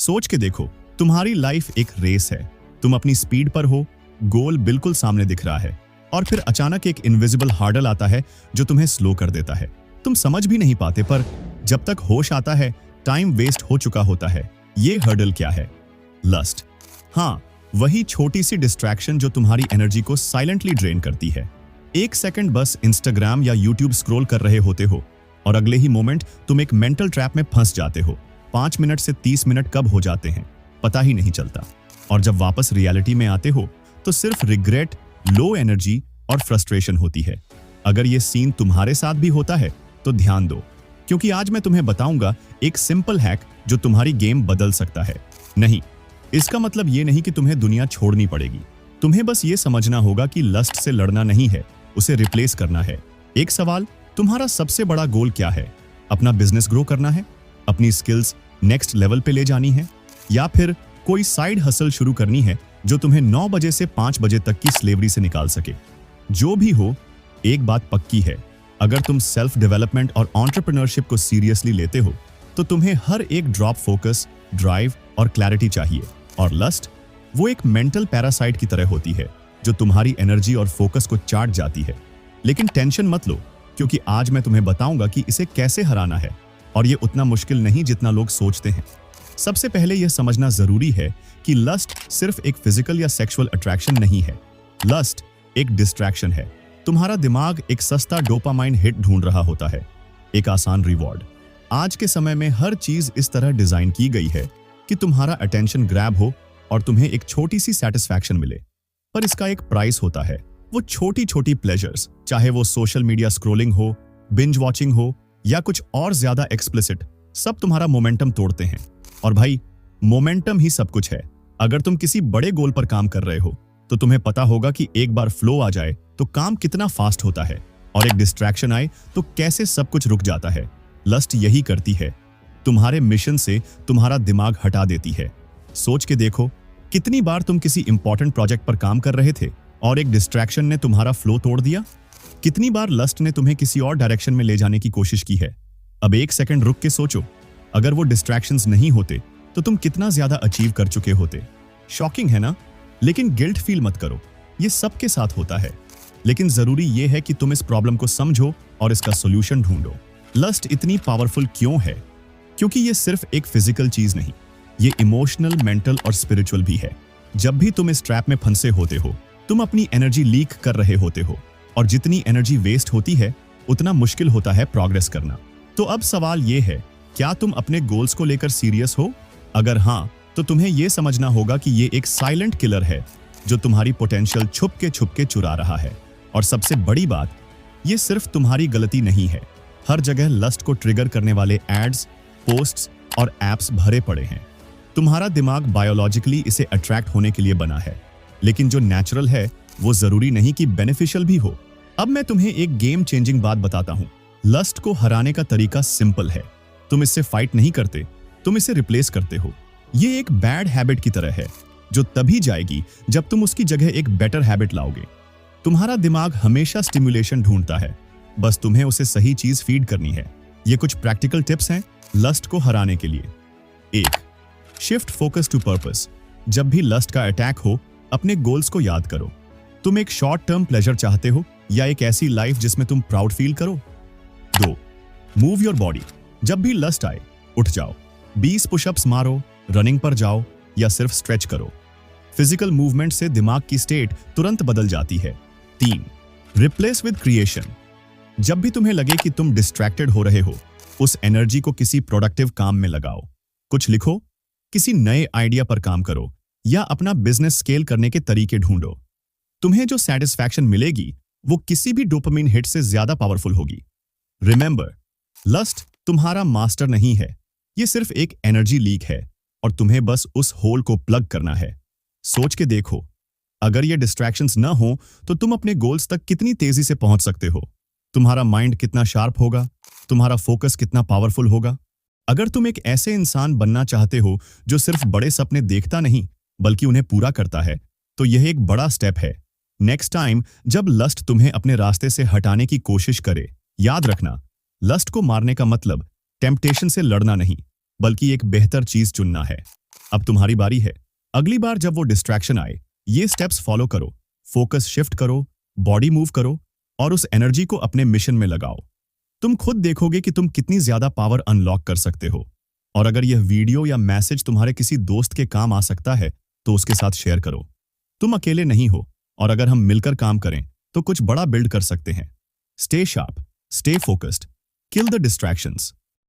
सोच के देखो, तुम्हारी लाइफ एक रेस है। तुम अपनी स्पीड पर हो, गोल बिल्कुल सामने दिख रहा है, और फिर अचानक एक इनविजिबल हार्डल आता है जो तुम्हें स्लो कर देता है। तुम समझ भी नहीं पाते, पर जब तक होश आता है टाइम वेस्ट हो चुका होता है। ये हर्डल क्या है? लस्ट। हाँ, वही छोटी सी डिस्ट्रैक्शन जो तुम्हारी एनर्जी को साइलेंटली ड्रेन करती है। एक सेकंड बस इंस्टाग्राम या यूट्यूब स्क्रॉल कर रहे होते हो और अगले ही मोमेंट तुम एक मेंटल ट्रैप में फंस जाते हो। 5 मिनट से 30 मिनट कब हो जाते हैं पता ही नहीं चलता, और जब वापस रियलिटी में आते हो तो सिर्फ रिग्रेट, लो एनर्जी और फ्रस्ट्रेशन होती है। अगर ये सीन तुम्हारे साथ भी होता है तो ध्यान दो, क्योंकि आज मैं तुम्हें बताऊंगा एक सिंपल हैक जो तुम्हारी गेम बदल सकता है। नहीं, इसका मतलब ये नहीं कि तुम्हें दुनिया छोड़नी पड़ेगी। तुम्हें बस ये समझना होगा कि लस्ट से लड़ना नहीं है, उसे रिप्लेस करना है। एक सवाल, तुम्हारा सबसे बड़ा गोल क्या है? अपना बिजनेस ग्रो करना है, अपनी स्किल्स नेक्स्ट लेवल पे ले जानी है, या फिर कोई साइड हसल शुरू करनी है जो तुम्हें 9 बजे से 5 बजे तक की स्लेवरी से निकाल सके? जो भी हो, एक बात पक्की है, अगर तुम सेल्फ डेवलपमेंट और एंटरप्रेन्योरशिप को सीरियसली लेते हो तो तुम्हें हर एक ड्रॉप फोकस, ड्राइव और क्लैरिटी चाहिए। और लस्ट वो एक मेंटल पैरासाइट की तरह होती है जो तुम्हारी एनर्जी और फोकस को चाट जाती है। लेकिन टेंशन मत लो, क्योंकि आज मैं तुम्हें बताऊंगा कि इसे कैसे हराना है, और ये उतना मुश्किल नहीं जितना लोग सोचते हैं। सबसे पहले यह समझना जरूरी है कि लस्ट सिर्फ एक फिजिकल या सेक्सुअल अट्रैक्शन नहीं है। लस्ट एक डिस्ट्रैक्शन है। तुम्हारा दिमाग एक सस्ता डोपामाइन हिट ढूंढ रहा होता है, एक आसान रिवॉर्ड। आज के समय में हर चीज इस तरह डिजाइन की गई है कि तुम्हारा अटेंशन ग्रैब हो और तुम्हें एक छोटी सी सेटिस्फैक्शन मिले। पर इसका एक प्राइस होता है। वो छोटी छोटी प्लेजर्स, चाहे वो सोशल मीडिया स्क्रॉलिंग हो, बिंज वॉचिंग हो, या कुछ और ज्यादा एक्सप्लिसिट, सब तुम्हारा मोमेंटम तोड़ते हैं। और भाई, मोमेंटम ही सब कुछ है। अगर तुम किसी बड़े गोल पर काम कर रहे हो तो तुम्हें पता होगा कि एक बार फ्लो आ जाए तो काम कितना फास्ट होता है, और एक डिस्ट्रैक्शन आए तो कैसे सब कुछ रुक जाता है। लस्ट यही करती है, तुम्हारे मिशन से तुम्हारा दिमाग हटा देती है। सोच के देखो, कितनी बार तुम किसी इंपॉर्टेंट प्रोजेक्ट पर काम कर रहे थे और एक डिस्ट्रैक्शन ने तुम्हारा फ्लो तोड़ दिया? कितनी बार लस्ट ने तुम्हें किसी और डायरेक्शन में ले जाने की कोशिश की है? अब एक सेकंड रुक के सोचो, अगर वो डिस्ट्रैक्शंस नहीं होते तो तुम कितना ज्यादा अचीव कर चुके होते। शॉकिंग है ना? लेकिन गिल्ट फील मत करो, ये सबके साथ होता है। लेकिन जरूरी ये है कि तुम इस प्रॉब्लम को समझो और इसका सोल्यूशन ढूंढो। लस्ट इतनी पावरफुल क्यों है? क्योंकि ये सिर्फ एक फिजिकल चीज नहीं, ये इमोशनल, मेंटल और स्पिरिचुअल भी है। जब भी तुम इस ट्रैप में फंसे होते हो, तुम अपनी एनर्जी लीक कर रहे होते हो, और जितनी एनर्जी वेस्ट होती है उतना मुश्किल होता है प्रोग्रेस करना। तो अब सवाल ये है, क्या तुम अपने गोल्स को लेकर सीरियस हो? अगर हाँ, तो तुम्हें यह समझना होगा कि ये एक साइलेंट किलर है जो तुम्हारी पोटेंशियल छुप के चुरा रहा है। और सबसे बड़ी बात, ये सिर्फ तुम्हारी गलती नहीं है। हर जगह लस्ट को ट्रिगर करने वाले एड्स, पोस्ट्स और एप्स भरे पड़े हैं। तुम्हारा दिमाग बायोलॉजिकली इसे अट्रैक्ट होने के लिए बना है, लेकिन जो नेचुरल है वो जरूरी नहीं कि बेनिफिशियल भी हो। अब मैं तुम्हें एक गेम चेंजिंग बात बताता हूँ। लस्ट को हराने का तरीका सिंपल है। तुम इससे फाइट नहीं करते, तुम इसे रिप्लेस करते हो। ये एक बैड हैबिट की तरह है जो तभी जाएगी जब तुम उसकी जगह एक बेटर हैबिट लाओगे। तुम्हारा दिमाग हमेशा स्टिमुलेशन ढूंढता है, बस तुम्हें उसे सही चीज फीड करनी है। ये कुछ प्रैक्टिकल टिप्स हैं लस्ट को हराने के लिए। 1. Shift focus to purpose. जब भी लस्ट का अटैक हो, अपने गोल्स को याद करो। तुम एक शॉर्ट टर्म प्लेजर चाहते हो या एक ऐसी लाइफ जिसमें तुम प्राउड फील करो? 2. Move your body. जब भी लस्ट आए, उठ जाओ, 20 पुशअप्स मारो, रनिंग पर जाओ या सिर्फ स्ट्रेच करो। फिजिकल मूवमेंट से दिमाग की स्टेट तुरंत बदल जाती है। 3. Replace with creation. जब भी तुम्हें लगे कि तुम डिस्ट्रैक्टेड हो रहे हो, उस एनर्जी को किसी प्रोडक्टिव काम में लगाओ। कुछ लिखो, किसी नए आइडिया पर काम करो, या अपना बिजनेस स्केल करने के तरीके ढूंढो। तुम्हें जो सेटिस्फैक्शन मिलेगी वो किसी भी डोपामिन हिट से ज्यादा पावरफुल होगी। रिमेंबर, लस्ट तुम्हारा मास्टर नहीं है, ये सिर्फ एक एनर्जी लीक है, और तुम्हें बस उस होल को प्लग करना है। सोच के देखो, अगर ये डिस्ट्रैक्शंस न हो तो तुम अपने गोल्स तक कितनी तेजी से पहुंच सकते हो। तुम्हारा माइंड कितना शार्प होगा, तुम्हारा फोकस कितना पावरफुल होगा। अगर तुम एक ऐसे इंसान बनना चाहते हो जो सिर्फ बड़े सपने देखता नहीं बल्कि उन्हें पूरा करता है, तो यह एक बड़ा स्टेप है। नेक्स्ट टाइम जब लस्ट तुम्हें अपने रास्ते से हटाने की कोशिश करे, याद रखना, लस्ट को मारने का मतलब टेम्पटेशन से लड़ना नहीं, बल्कि एक बेहतर चीज चुनना है। अब तुम्हारी बारी है। अगली बार जब वो डिस्ट्रैक्शन आए, ये स्टेप्स फॉलो करो। फोकस शिफ्ट करो, बॉडी मूव करो और उस एनर्जी को अपने मिशन में लगाओ। तुम खुद देखोगे कि तुम कितनी ज्यादा पावर अनलॉक कर सकते हो। और अगर यह वीडियो या मैसेज तुम्हारे किसी दोस्त के काम आ सकता है तो उसके साथ शेयर करो। तुम अकेले नहीं हो और अगर हम मिलकर काम करें तो कुछ बड़ा बिल्ड कर सकते हैं। Stay sharp, stay focused, kill the distractions.